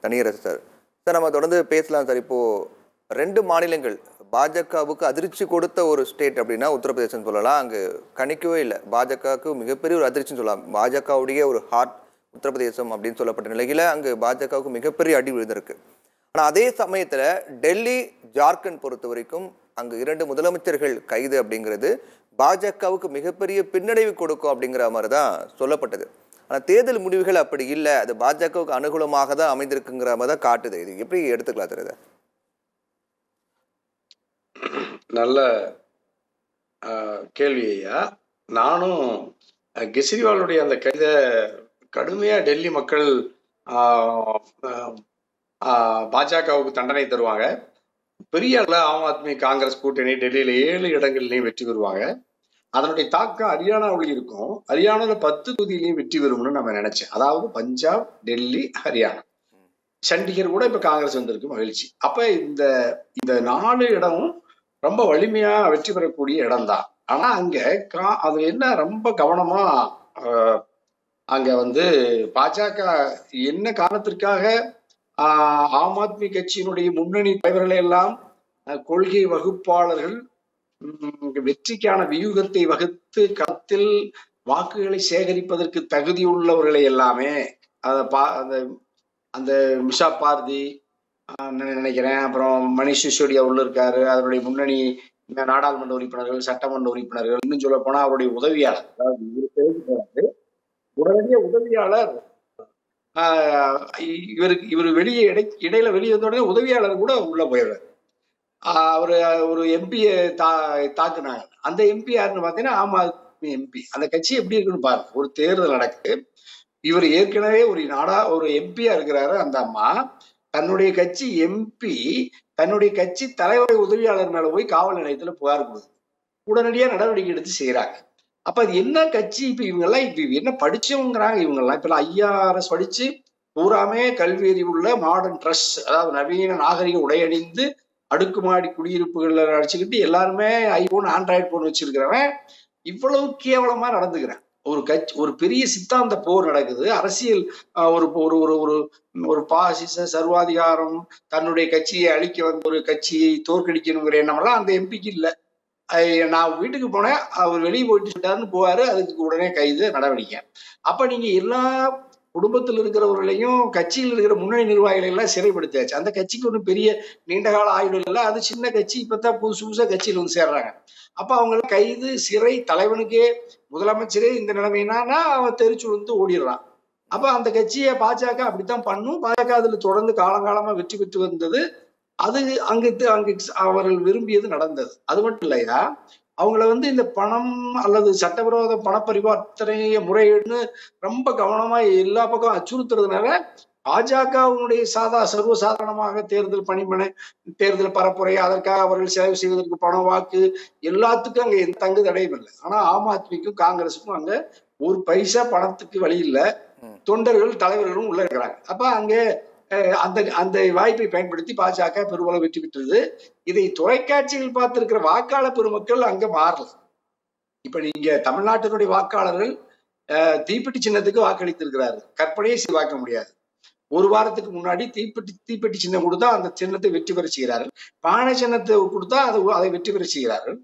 தனியரசு sir. Sir நம்ம தொடர்ந்து பேசலாம் சார். இப்போது 2 மாநிலங்கள் பாஜகவுக்கு அதிர்ச்சி கொடுத்த ஒரு ஸ்டேட் அப்படின்னா உத்தரப்பிரதேசம் சொல்லலாம். அங்கே கணிக்கவே இல்லை. பாஜகவுக்கு மிகப்பெரிய ஒரு அதிர்ச்சின்னு சொல்லலாம். பாஜகவுடைய ஒரு ஹார்ட் உத்தரப்பிரதேசம் அப்படின்னு சொல்லப்பட்ட நிலையில் அங்கே பாஜகவுக்கு மிகப்பெரிய அடி விழுந்திருக்கு. ஆனால் அதே சமயத்தில் டெல்லி, ஜார்க்கண்ட் பொறுத்த வரைக்கும் அங்கே 2 முதலமைச்சர்கள் கைது அப்படிங்கிறது பாஜகவுக்கு மிகப்பெரிய பின்னடைவு கொடுக்கும் அப்படிங்கிற மாதிரி தான் சொல்லப்பட்டது. ஆனால் தேர்தல் முடிவுகள் அப்படி இல்லை, அது பாஜகவுக்கு அனுகூலமாக தான் அமைந்திருக்குங்கிற மாதிரி தான் காட்டுது. இது எப்படி எடுத்துக்கலாம் சார் இதை? நல்ல கேள்வி ஐயா. நானும் கெஜ்ரிவாலுடைய அந்த கைதை கடுமையா டெல்லி மக்கள் பாஜகவுக்கு தண்டனை தருவாங்க. பெரிய அளவில் ஆம் ஆத்மி காங்கிரஸ் கூட்டணி டெல்லியில 7 இடங்கள்லையும் வெற்றி பெறுவாங்க. அதனுடைய தாக்கம் ஹரியானாவில் இருக்கும். ஹரியானாவில் 10 தொகுதியிலையும் வெற்றி பெறும்னு நம்ம நினைச்சேன். அதாவது பஞ்சாப், டெல்லி, ஹரியானா, சண்டிகர் கூட இப்ப காங்கிரஸ் வந்திருக்கு, மகிழ்ச்சி. அப்ப இந்த 4 இடமும் ரொம்ப வலிமையா வெற்றி பெறக்கூடிய இடம் தான். ஆனா அங்க அது என்ன ரொம்ப கவனமா அங்க பாஜக என்ன காரணத்திற்காக ஆம் ஆத்மி கட்சியினுடைய முன்னணி தலைவர்களை எல்லாம் கொள்கை வகுப்பாளர்கள் வெற்றிக்கான வியூகத்தை வகுத்து களத்தில் வாக்குகளை சேகரிப்பதற்கு தகுதியுள்ளவர்களை எல்லாமே அந்த மிஷா பார்தி நினைக்கிறேன், அப்புறம் மணிஷ் சிசோடியா உள்ள இருக்காரு, அதனுடைய முன்னணி நாடாளுமன்ற உறுப்பினர்கள், சட்டமன்ற உறுப்பினர்கள், இன்னும் சொல்ல போனா அவருடைய உதவியாளர், அதாவது உடனடிய உதவியாளர் இவர் வெளியே இடையில வெளியே வந்தோடனே உதவியாளர் கூட உள்ள போயிடுறாரு. அவரு ஒரு எம்பியை தாக்குனாங்க. அந்த எம்பி யாருன்னு பாத்தீங்கன்னா ஆம் ஆத்மி எம்பி. அந்த கட்சி எப்படி இருக்குன்னு பாருங்க. ஒரு தேர்தல் நடக்குது, இவர் ஏற்கனவே ஒரு எம்பியா இருக்கிறாரு. அந்த அம்மா தன்னுடைய கட்சி எம்பி தன்னுடைய கட்சி தலைவர் உதவியாளர் மேல போய் காவல் நிலையத்துல புகார் கொடுக்குது. உடனடியா நடவடிக்கை எடுத்து செய்யறாங்க. அப்ப அது என்ன கட்சி? இப்ப இவங்கெல்லாம் என்ன படிச்சவங்கிறாங்க? இவங்கெல்லாம் இப்ப IRS படிச்சு பூராமே கல்வி அறிவுள்ள மாடர்ன் ட்ரெஸ், அதாவது நவீன நாகரிக உடையணிந்து அடுக்குமாடி குடியிருப்புகள்ல அடிச்சுக்கிட்டு எல்லாருமே ஐபோன், ஆண்ட்ராய்டு போன் வச்சிருக்கிறவன் இவ்வளவு கேவலமா நடந்துக்கிறேன். ஒரு பெரிய சித்தாந்த போர் நடக்குது. அரசியல் ஒரு ஒரு ஒரு ஒரு பாசிச சர்வாதிகாரம், தன்னுடைய கட்சியை அழிக்க வந்த ஒரு கட்சியை தோற்கடிக்கணுங்கிற எண்ணமெல்லாம் அந்த எம்பிக்கு இல்லை. நான் வீட்டுக்கு போனேன், அவர் வெளியே போயிட்டு சொல்லிட்டாருன்னு போவாரு, அதுக்கு உடனே கைது, நடவடிக்கை. அப்ப நீங்க எல்லா குடும்பத்தில் இருக்கிறவர்களையும் கட்சியில் இருக்கிற முன்னணி நிர்வாகிகளை எல்லாம் சிறைப்படுத்தியாச்சு. அந்த கட்சிக்கு ஒன்றும் பெரிய நீண்டகால ஆயுள் இல்லை, அது சின்ன கட்சி, இப்பதான் புதுசா கட்சியில் சேர்றாங்க. அப்ப அவங்க கைது, சிறை, தலைவனுக்கே முதலமைச்சரே இந்த நிலைமைனா அவன் தெரிச்சு ஓடிடுறான். அப்ப அந்த கட்சியை பாஜக அப்படித்தான் பண்ணும். பாஜக அதுல தொடர்ந்து காலங்காலமா வெற்றி பெற்று வந்தது. அது அங்கு அவர்கள் விரும்பியது நடந்தது. அது மட்டும் இல்லையா, அவங்கள இந்த பணம் அல்லது சட்டவிரோத பண பரிவர்த்தனை முறைன்னு ரொம்ப கவனமா எல்லா பக்கம் அச்சுறுத்துறதுனால பாஜகவினுடைய சர்வசாதாரணமாக தேர்தல் பரப்புரை, அதற்காக அவர்கள் செலவு செய்வதற்கு பணம், வாக்கு எல்லாத்துக்கும் அங்க எந்த தங்கு தடையும் இல்லை. ஆனா ஆம் ஆத்மிக்கும் காங்கிரஸுக்கும் அங்க ஒரு பைசா பணத்துக்கு வழி இல்லை. தொண்டர்கள், தலைவர்களும் உள்ள இருக்கிறாங்க. அப்ப அங்க அந்த வாய்ப்பை பயன்படுத்தி பாஜக பெருமளவு வெற்றி பெற்றது. இதை தொலைக்காட்சிகள் பார்த்திருக்கிற வாக்காளர் பெருமக்கள் அங்க மாறல. இப்ப நீங்க தமிழ்நாட்டினுடைய வாக்காளர்கள் தீப்பெட்டி சின்னத்துக்கு வாக்களித்திருக்கிறார்கள். கற்பனையே பார்க்க முடியாது. ஒரு வாரத்துக்கு முன்னாடி தீப்பெட்டி சின்னம் கொடுத்தா அந்த சின்னத்தை வெற்றி பெற செய்கிறார்கள். பானை சின்னத்தை கொடுத்தா அதை வெற்றி பெற செய்கிறார்கள்.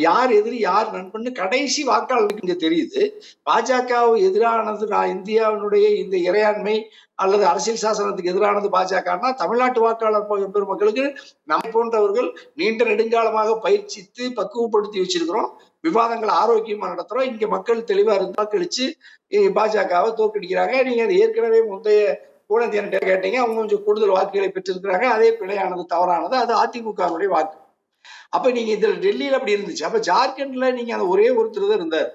யார் எதிரி யார் நண்பன்னு கடைசி வாக்காளருக்கு இங்க தெரியுது. பாஜக எதிரானது இந்தியாவினுடைய இந்த இறையாண்மை அல்லது அரசியல் சாசனத்துக்கு எதிரானது பாஜகன்னா, தமிழ்நாட்டு வாக்காளர் பெருமக்களுக்கு நம்மை போன்றவர்கள் நீண்ட நெடுங்காலமாக பயிற்சித்து பக்குவப்படுத்தி வச்சிருக்கிறோம். விவாதங்களை ஆரோக்கியமா நடத்துறோம். இங்க மக்கள் தெளிவா இருந்து வாக்களிச்சு பாஜகவை தோற்கடிக்கிறாங்க. நீங்க அது ஏற்கனவே முந்தைய கூடந்தியன்ட்ட கேட்டீங்க, அவங்க கொஞ்சம் கூடுதல் வாக்குகளை பெற்றிருக்கிறாங்க. அதே பிழையானது, தவறானது, அது அதிமுகவுடைய வாக்கு. அப்ப நீங்க இதுல டெல்லியில அப்படி இருந்துச்சு. அப்ப ஜார்க்கண்ட்ல நீங்க அந்த ஒரே ஒருத்தர் தான் இருந்தார்,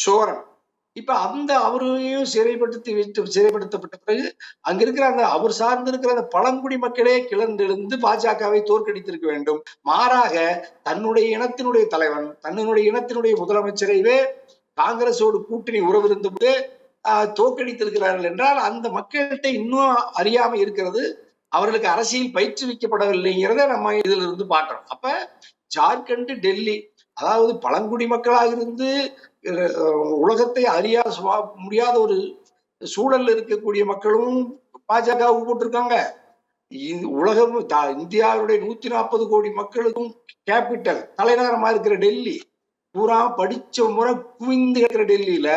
சோரன். இப்ப அவரையும் சிறைப்படுத்தப்பட்ட பிறகு அங்க இருக்கிற அவர் சார்ந்து இருக்கிற அந்த பழங்குடி மக்களே கிளர்ந்தெழுந்து பாஜகவை தோற்கடித்திருக்க வேண்டும். மாறாக தன்னுடைய இனத்தினுடைய தலைவன், தன்னுடைய இனத்தினுடைய முதலமைச்சரையே காங்கிரஸோடு கூட்டணி உறவு இருந்தபோது தோற்கடித்திருக்கிறார்கள் என்றால் அந்த மக்கள்கிட்ட இன்னும் அறியாம இருக்கிறது, அவர்களுக்கு அரசியல் பயிற்றுவிக்கப்படவில்லைங்கிறத நம்ம இதுல இருந்து பாக்குறோம். அப்ப ஜார்க்கண்ட், டெல்லி, அதாவது பழங்குடி மக்களாக இருந்து உலகத்தை அறிய முடியாத ஒரு சூழல்ல இருக்கக்கூடிய மக்களும் பாஜகவுக்கு போட்டிருக்காங்க. உலகம் இந்தியாவுடைய 140 கோடி மக்களுக்கும் கேபிட்டல் தலைநகரமா இருக்கிற டெல்லி பூரா படிச்ச முறை குவிந்து இருக்கிற டெல்லியில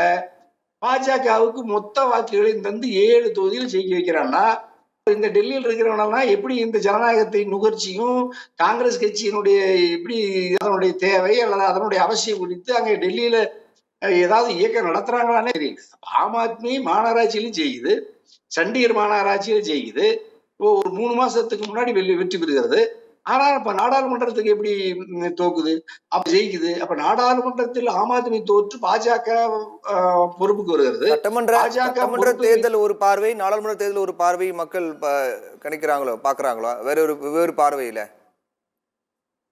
பாஜகவுக்கு மொத்த வாக்குகளையும் தந்து 7 தொகுதியில் ஜெயிக்க வைக்கிறான்னா இந்த டெல்லியில் இருக்கிறவனா எப்படி இந்த ஜனநாயகத்தை நுகர்ச்சியும் காங்கிரஸ் கட்சியினுடைய எப்படி அதனுடைய தேவை அல்லது அதனுடைய அவசியம் குறித்து அங்க டெல்லியில ஏதாவது இயக்கம் நடத்துறாங்களானே தெரியல. ஆம் ஆத்மி மாநகராட்சியிலும் செய்யுது, சண்டிகர் மாநகராட்சியிலும் செய்யுது, ஒரு 3 மாசத்துக்கு முன்னாடி வெற்றி பெறுகிறது. ஆனா இப்ப நாடாளுமன்றத்துக்கு எப்படி தோக்குது, அப்ப ஜெயிக்குது? அப்ப நாடாளுமன்றத்தில் ஆம் ஆத்மி தோற்று பாஜக பொறுப்புக்கு வருகிறது. சட்டமன்ற தேர்தல் ஒரு பார்வை, நாடாளுமன்ற தேர்தல் ஒரு பார்வை மக்கள் கணிக்கிறாங்களோ, பாக்குறாங்களோ வெவ்வேறு பார்வையில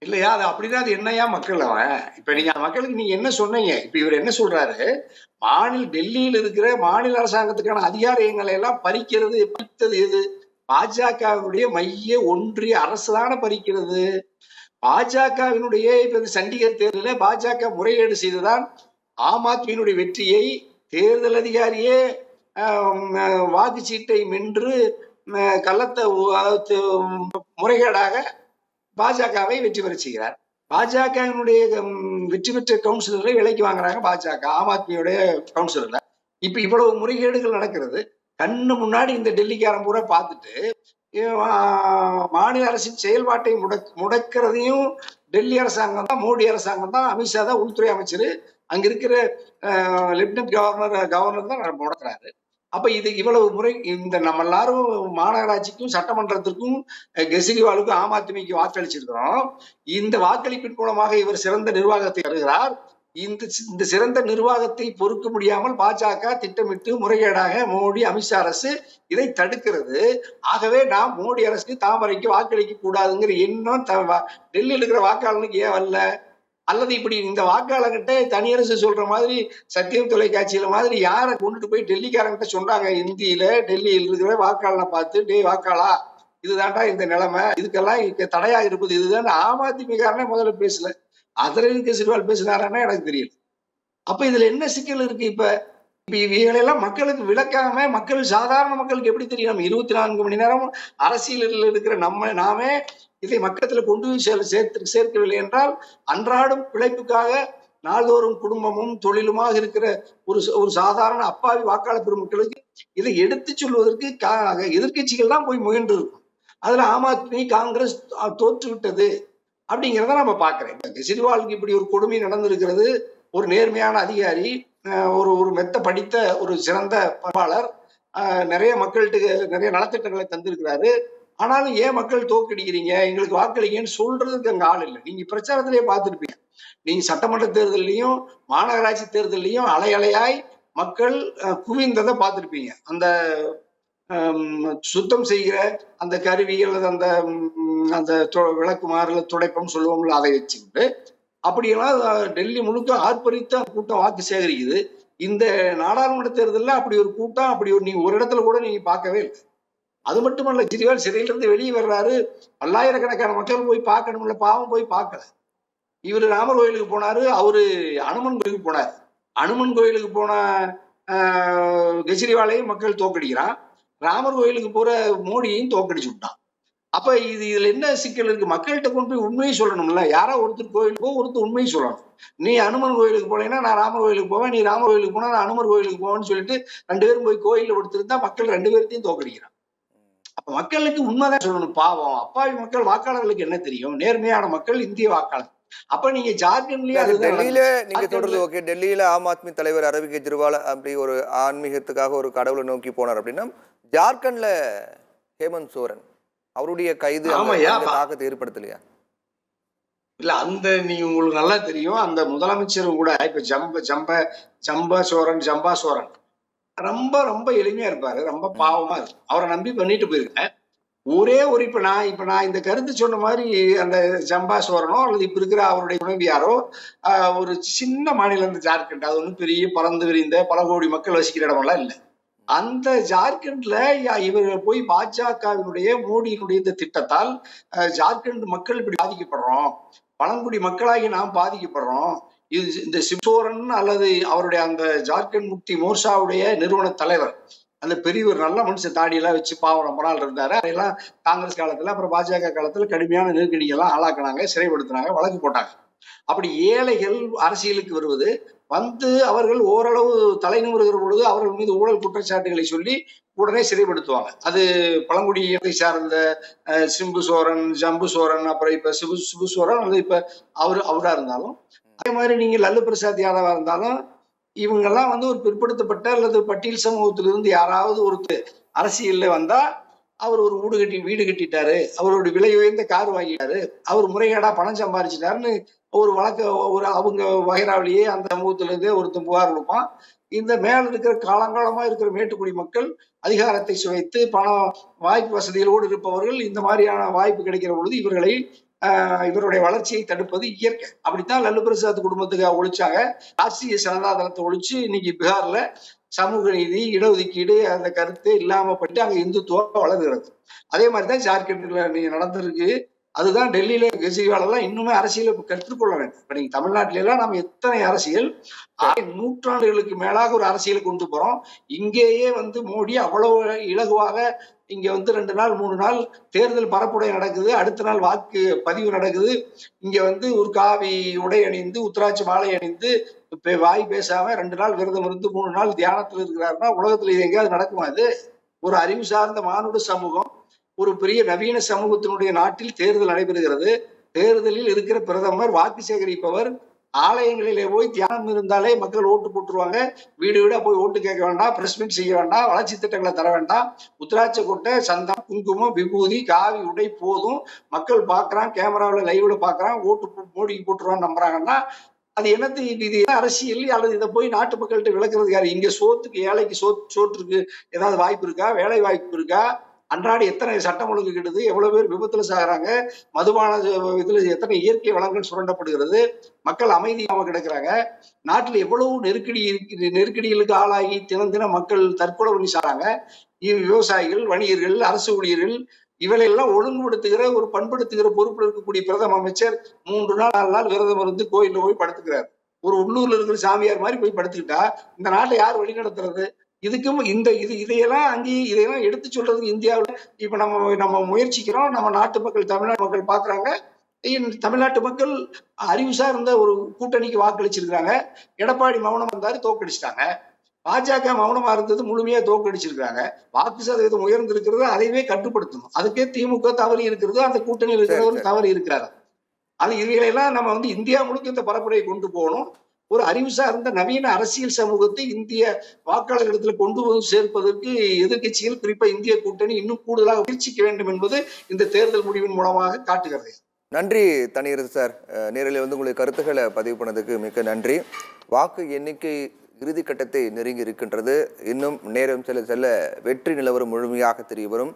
இல்லையா? அது அப்படிதான். அது என்னையா மக்கள் அவன் இப்ப நீங்க மக்களுக்கு நீங்க என்ன சொன்னீங்க? இப்ப இவர் என்ன சொல்றாரு, டெல்லியில் இருக்கிற மாநில அரசாங்கத்துக்கான அதிகாரங்களை எல்லாம் பறித்தது எது? பாஜகவினுடைய மைய ஒன்றிய அரசுதான பறிக்கிறது. பாஜகவினுடைய இப்ப சண்டிகர் தேர்தலில் பாஜக முறைகேடு செய்துதான் ஆம் ஆத்மியினுடைய வெற்றியை தேர்தல் அதிகாரியே வாக்குச்சீட்டை மென்று கள்ளத்தை முறைகேடாக பாஜகவை வெற்றி பெற செய்கிறார். பாஜகவினுடைய வெற்றி பெற்ற கவுன்சிலர்களை விலைக்கு வாங்குறாங்க பாஜக, ஆம் ஆத்மியுடைய கவுன்சிலர்ல. இப்ப இவ்வளவு முறைகேடுகள் நடக்கிறது. கண்ணு முன்னாடி இந்த டெல்லிக்காரன் பூரா பார்த்துட்டு மாநில அரசின் செயல்பாட்டை முடக்கிறதையும் டெல்லி அரசாங்கம் தான், மோடி அரசாங்கம் தான், அமித்ஷா தான், உள்துறை அமைச்சர், அங்க இருக்கிற லெப்டினன்ட் கவர்னர் தான் முடக்கிறாரு. அப்ப இது இவ்வளவு முறை இந்த நம்ம எல்லாரும் மாநகராட்சிக்கும் சட்டமன்றத்திற்கும் கெஜ்ரிவாலுக்கும் ஆம் ஆத்மிக்கு வாக்களிச்சிருக்கிறோம். இந்த வாக்களிப்பின் மூலமாக இவர் சிறந்த நிர்வாகத்தை தருகிறார். இந்த சிறந்த நிர்வாகத்தை பொறுக்க முடியாமல் பாஜக திட்டமிட்டு முறைகேடாக மோடி அமித்ஷா அரசு இதை தடுக்கிறது. ஆகவே நாம் மோடி அரசுக்கு தாமரைக்கு வாக்களிக்க கூடாதுங்கிற எண்ணம் டெல்லியில் இருக்கிற வாக்காளனுக்கு ஏன் வரல? அல்லது இப்படி இந்த வாக்காளர்கிட்ட தனியரசு சொல்ற மாதிரி சத்தியம் தொலைக்காட்சியில மாதிரி யாரை கொண்டுட்டு போய் டெல்லிக்காரங்கிட்ட சொன்னாங்க இந்தியில, டெல்லியில் இருக்கிற வாக்காளனை பார்த்து, டே வாக்காளா இதுதான்டா இந்த நிலைமை, இதுக்கெல்லாம் தடையா இருப்பது இதுதான் ஆம் ஆத்மிகாரனே முதல்ல பேசல, அதரவிந்த் கெஜ்ரிவால் பேசினாரான்னா எனக்கு தெரியல. அப்ப இதுல என்ன சிக்கல் இருக்கு? இப்ப இவைகளெல்லாம் மக்களுக்கு விளக்காம சாதாரண மக்களுக்கு எப்படி தெரியும்? 24 மணி நேரம் அரசியலில் இருக்கிற நாமே இதை மக்களத்துல கொண்டு சேர்க்கவில்லை என்றால் அன்றாடம் பிழைப்புக்காக நாள்தோறும் குடும்பமும் தொழிலுமாக இருக்கிற ஒரு சாதாரண அப்பாவி வாக்காளர் பெருமக்களுக்கு இதை எடுத்து சொல்வதற்கு எதிர்கட்சிகள் தான் போய் முயன்று இருக்கும். அதுல ஆம் ஆத்மி காங்கிரஸ் தோற்று விட்டது அப்படிங்கிறத நம்ம பாக்குறேன். கெஜ்ரிவாலுக்கு இப்படி ஒரு கொடுமை நடந்திருக்கிறது. ஒரு நேர்மையான அதிகாரி, ஒரு மெத்த படித்த ஒரு சிறந்த பண்பாளர், நிறைய மக்கள்கிட்ட நிறைய நலத்திட்டங்களை தந்திருக்கிறாரு. ஆனாலும் ஏன் மக்கள் தோக்கடிக்கிறீங்க, எங்களுக்கு வாக்களிங்கன்னு சொல்றதுக்கு அங்க ஆள் இல்லை. நீங்க பிரச்சாரத்திலேயே பார்த்துருப்பீங்க. நீங்க சட்டமன்ற தேர்தலையும் மாநகராட்சி தேர்தலையும் அலையாய் மக்கள் குவிந்ததை பார்த்துருப்பீங்க. அந்த சுத்தம் செய்கிற அந்த கருவி அல்லது அந்த விளக்குமாறு துடைப்பம் சொல்லுவோம்ல, அதை வச்சுக்கிட்டு அப்படியெல்லாம் டெல்லி முழுக்க ஆர்ப்பரித்த கூட்டம் வாக்கு சேகரிக்குது. இந்த நாடாளுமன்ற தேர்தலில் அப்படி ஒரு கூட்டம், அப்படி நீங்க ஒரு இடத்துல கூட நீங்க பார்க்கவே இல்லை. அது மட்டுமல்ல, கெஜ்ரிவால் சிறையிலிருந்து வெளியே வர்றாரு, பல்லாயிரக்கணக்கான மக்கள் போய் பார்க்கணும்ல, பாவம் போய் பார்க்கல. இவரு ராமர் கோயிலுக்கு போனாரு, அவரு அனுமன் கோயிலுக்கு போனாரு. அனுமன் கோயிலுக்கு போன கெஜ்ரிவாலையும் மக்கள் தோக்கடிக்கிறான், ராமர் கோயிலுக்கு போற மோடியையும் தோக்கடிச்சு விட்டான். அப்ப இதுல என்ன சிக்கல் இருக்கு? மக்கள்கிட்ட கொண்டு போய் உண்மையை சொல்லணும்ல. யாரோ ஒருத்தர் கோயிலுக்கு ஒருத்தர் உண்மையை சொல்லணும். நீ அனுமன் கோயிலுக்கு போனீங்கன்னா நான் ராமர் கோயிலுக்கு போவேன், நீ ராமர் கோயிலுக்கு போனா நான் அனுமர் கோயிலுக்கு போவேன்னு சொல்லிட்டு 2 பேரும் போய் கோயில கொடுத்துருந்தா மக்கள் 2 பேர்த்தையும் தோக்கடிக்கிறான். அப்ப மக்களுக்கு உண்மைதான் சொல்லணும். பாவம் அப்பாவி மக்கள் வாக்காளர்களுக்கு என்ன தெரியும்? நேர்மையான மக்கள் இந்திய வாக்காளர். அப்ப நீங்க ஜார்க்கண்ட்லயே டெல்லியில நீங்க சொல்றது ஓகே. டெல்லியில ஆம் ஆத்மி தலைவர் அரவிந்த் கெஜ்ரிவால் அப்படி ஒரு ஆன்மீகத்துக்காக ஒரு கடவுளை நோக்கி போனார் அப்படின்னா, ஜார்க்கண்ட்ல ஹேமந்த் சோரன் அவருடைய கைது தாக்கத்தை ஏற்படுத்தலையா? இல்ல, நீங்க உங்களுக்கு நல்லா தெரியும், அந்த முதலமைச்சரும் கூட இப்ப ஜம்பா சோரன் ரொம்ப ரொம்ப எளிமையா இருப்பாரு, ரொம்ப பாவமா இருக்கு. அவரை நம்பி பண்ணிட்டு போயிருக்கேன். ஒரே ஒரு இப்ப நான் இந்த கருத்து சொன்ன மாதிரி அந்த ஜம்பா சோரனோ அல்லது இப்ப இருக்கிற அவருடைய துணைவியாரோ ஒரு சின்ன மாநிலம் இந்த ஜார்க்கண்ட், அது ஒன்றும் பெரிய பறந்து விரிந்த பல கோடி மக்கள் வசிக்கிற இடமெல்லாம் இல்லை. அந்த ஜார்க்கண்ட்ல இவர் போய் பாஜகவினுடைய மோடியினுடைய இந்த திட்டத்தால் ஜார்க்கண்ட் மக்கள் இப்படி பாதிக்கப்படுறோம், பழங்குடி மக்களாகி நாம் பாதிக்கப்படுறோம். இது இந்த சிவசோரன் அல்லது அவருடைய அந்த ஜார்க்கண்ட் முக்தி மோர்ச்சாவுடைய நிறுவன தலைவர் அந்த பெரியவர் நல்ல மனுஷன் தாடியெல்லாம் வச்சு பாவம் ரொம்ப நாள் இருந்தாரு. அதெல்லாம் காங்கிரஸ் காலத்துல அப்புறம் பாஜக காலத்துல கடுமையான நெருக்கடிகள்லாம் ஆளாக்குனாங்க, சிறைப்படுத்தினாங்க, வழக்கு போட்டாங்க. அப்படி ஏழைகள் அரசியலுக்கு வருவது வந்து அவர்கள் ஓரளவு தலை நிமிருகிற பொழுது அவர்கள் மீது ஊழல் குற்றச்சாட்டுகளை சொல்லி உடனே சிறைப்படுத்துவாங்க. அது பழங்குடி இனத்தை சார்ந்த சிம்பு சோரன், ஜம்பு சோரன், அப்புறம் இப்ப சிபு சோரன், அல்லது இப்ப அவரா இருந்தாலும், அதே மாதிரி நீங்க லல்லு பிரசாத் யாதவா இருந்தாலும், இவங்கெல்லாம் வந்து ஒரு பிற்படுத்தப்பட்ட அல்லது பட்டியல் சமூகத்திலிருந்து யாராவது ஒருத்தர் அரசியல்ல வந்தா அவர் ஒரு வீடு கட்டிட்டாரு, அவருடைய விலை உயர்ந்த கார் வாங்கிட்டாரு, அவர் முறைகேடா பணம் சம்பாதிச்சிட்டாருன்னு ஒரு வழக்க அவங்க வகைராவிலேயே அந்த சமூகத்துல இருந்தே ஒருத்தன் புகார் கொடுப்பான். இந்த மேல இருக்கிற காலங்காலமா இருக்கிற மேட்டுக்குடி மக்கள் அதிகாரத்தை சுவைத்து பணம் வாய்ப்பு வசதிகளோடு இருப்பவர்கள் இந்த மாதிரியான வாய்ப்பு கிடைக்கிற பொழுது இவருடைய வளர்ச்சியை தடுப்பது இயற்கை. அப்படித்தான் லல்லு பிரசாத் குடும்பத்துக்கு ஒழிச்சாங்க. ராஷ்டிரிய ஜனதாதளத்தை ஒழிச்சு இன்னைக்கு பீகார்ல சமூக நீதி, இடஒதுக்கீடு அந்த கருத்து இல்லாம பட்டு அங்க இந்துத்துவம் வளர்கிறது. அதே மாதிரிதான் ஜார்க்கண்ட்ல நீங்க நடந்திருக்கு. அதுதான் டெல்லியில கெஜ்ரிவால் எல்லாம் இன்னுமே அரசியலை கற்றுக்கொள்ள வேண்டும். இப்ப நீங்க தமிழ்நாட்டில எல்லாம் நம்ம எத்தனை அரசியல் நூற்றாண்டுகளுக்கு மேலாக ஒரு அரசியலை கொண்டு போறோம். இங்கேயே வந்து மோடி அவ்வளவு இலகுவாக இங்க வந்து 2 நாள் 3 நாள் தேர்தல் பரப்புரை நடக்குது, அடுத்த நாள் வாக்கு பதிவு நடக்குது. இங்க வந்து ஒரு காவி உடை அணிந்து உத்தராட்சி மாலை அணிந்து வாய் பேசாம 2 நாள் விரதம் இருந்து 3 நாள் தியானத்துல இருக்கிறாருன்னா உலகத்துல இது எங்கேயாவது நடக்குமா? இது ஒரு அறிவு சார்ந்த மானுட சமூகம், ஒரு பெரிய நவீன சமூகத்தினுடைய நாட்டில் தேர்தல் நடைபெறுகிறது. தேர்தலில் இருக்கிற பிரதமர் வாக்கு சேகரிப்பவர். ஆலயங்களிலே போய் தியானம் இருந்தாலே மக்கள் ஓட்டு போட்டுருவாங்க. வீடு வீடா போய் ஓட்டு கேட்க வேண்டாம், பிரஸ் மீட் செய்ய வேண்டாம், வளர்ச்சி திட்டங்களை தர வேண்டாம். உத்திராட்ச கொட்டை, சந்தனம், குங்குமம், விபூதி, காவி உடை போதும். மக்கள் பாக்குறான், கேமராவில் லைவ்ல பாக்குறான், ஓட்டு மோடிக்கு போட்டுருவான்னு நம்புறாங்கன்னா அது என்னது? இது அரசியல் அல்லது இதை போய் நாட்டு மக்கள்கிட்ட விளக்குறது யாரு? இங்க சோத்துக்கு ஏழைக்கு சோற்றுக்கு ஏதாவது வாய்ப்பு இருக்கா? வேலை வாய்ப்பு இருக்கா? அன்றாடி எத்தனை சட்டம் ஒழுங்கு கெடுது, எவ்வளவு பேர் விபத்துல சாகுறாங்க, மதுபான இதுல எத்தனை இயற்கை வளங்கள் சுரண்டப்படுகிறது, மக்கள் அமைதியாம கிடக்குறாங்க. நாட்டுல எவ்வளவு நெருக்கடிகளுக்கு ஆளாகி தினம் தினம் மக்கள் தற்கொலை பண்ணி சாராங்க. விவசாயிகள், வணிகர்கள், அரசு ஊழியர்கள் இவளையெல்லாம் ஒழுங்குபடுத்துகிற ஒரு பண்படுத்துகிற பொறுப்பில் இருக்கக்கூடிய பிரதம அமைச்சர் 3 நாள் 4 நாள் விரதம் இருந்து கோயில்ல போய் படுத்துக்கிறார். ஒரு உள்ளூர்ல இருக்கிற சாமியார் மாதிரி போய் படுத்துக்கிட்டா இந்த நாட்டை யார் வழி நடத்துறது? இதுக்கும் இதையெல்லாம் எடுத்து சொல்றதுக்கு இந்தியாவில் இப்ப நம்ம முயற்சிக்கிறோம். நம்ம நாட்டு மக்கள், தமிழ்நாட்டு மக்கள் பாக்குறாங்க. தமிழ்நாட்டு மக்கள் அறிவு சார்ந்த ஒரு கூட்டணிக்கு வாக்களிச்சிருக்காங்க. எடப்பாடி மௌனம் இருந்தாரு, தோக்கடிச்சிட்டாங்க. பாஜக மௌனமா இருந்தது, முழுமையா தோக்கடிச்சிருக்காங்க. வாக்கு சதவீதம் உயர்ந்து இருக்கிறது, அதைவே கட்டுப்படுத்தணும். அதுக்கே திமுக தவறி இருக்கிறது, அந்த கூட்டணியில் இருக்கிறவர் தவறி இருக்கிறாரு. அது இவைகளெல்லாம் நம்ம வந்து இந்தியா முழுக்க இந்த பரப்புரையை கொண்டு போகணும். ஒரு அறிவு சார்ந்த நவீன அரசியல் சமூகத்தை இந்திய வாக்காளர்களிடத்தில் கொண்டு வந்து சேர்ப்பதற்கு எதிர்கட்சிகள், குறிப்பா இந்திய கூட்டணி இன்னும் கூடுதலாக முயற்சிக்க வேண்டும் என்பது இந்த தேர்தல் முடிவின் மூலமாக காட்டுகிறது. நன்றி தனியரசு சார், நேரில் வந்து உங்களுடைய கருத்துக்களை பதிவு பண்ணதுக்கு மிக்க நன்றி. வாக்கு எண்ணிக்கை இறுதி கட்டத்தை நெருங்கி இருக்கின்றது. இன்னும் நேரம் செல்ல செல்ல வெற்றி நிலவரம் முழுமையாக தெரிய வரும்.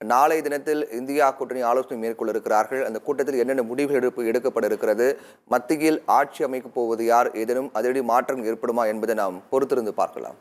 நாளைய தினத்தில் இந்தியா கூட்டணி ஆலோசனை மேற்கொள்ள இருக்கிறார்கள். அந்த கூட்டத்தில் என்னென்ன முடிவுகள் எடுக்கப்பட இருக்கிறது, மத்தியில் ஆட்சி அமைக்கப் போவது யார், ஏதேனும் அதிரடி மாற்றம் ஏற்படுமா என்பதை நாம் பொறுத்திருந்து பார்க்கலாம்.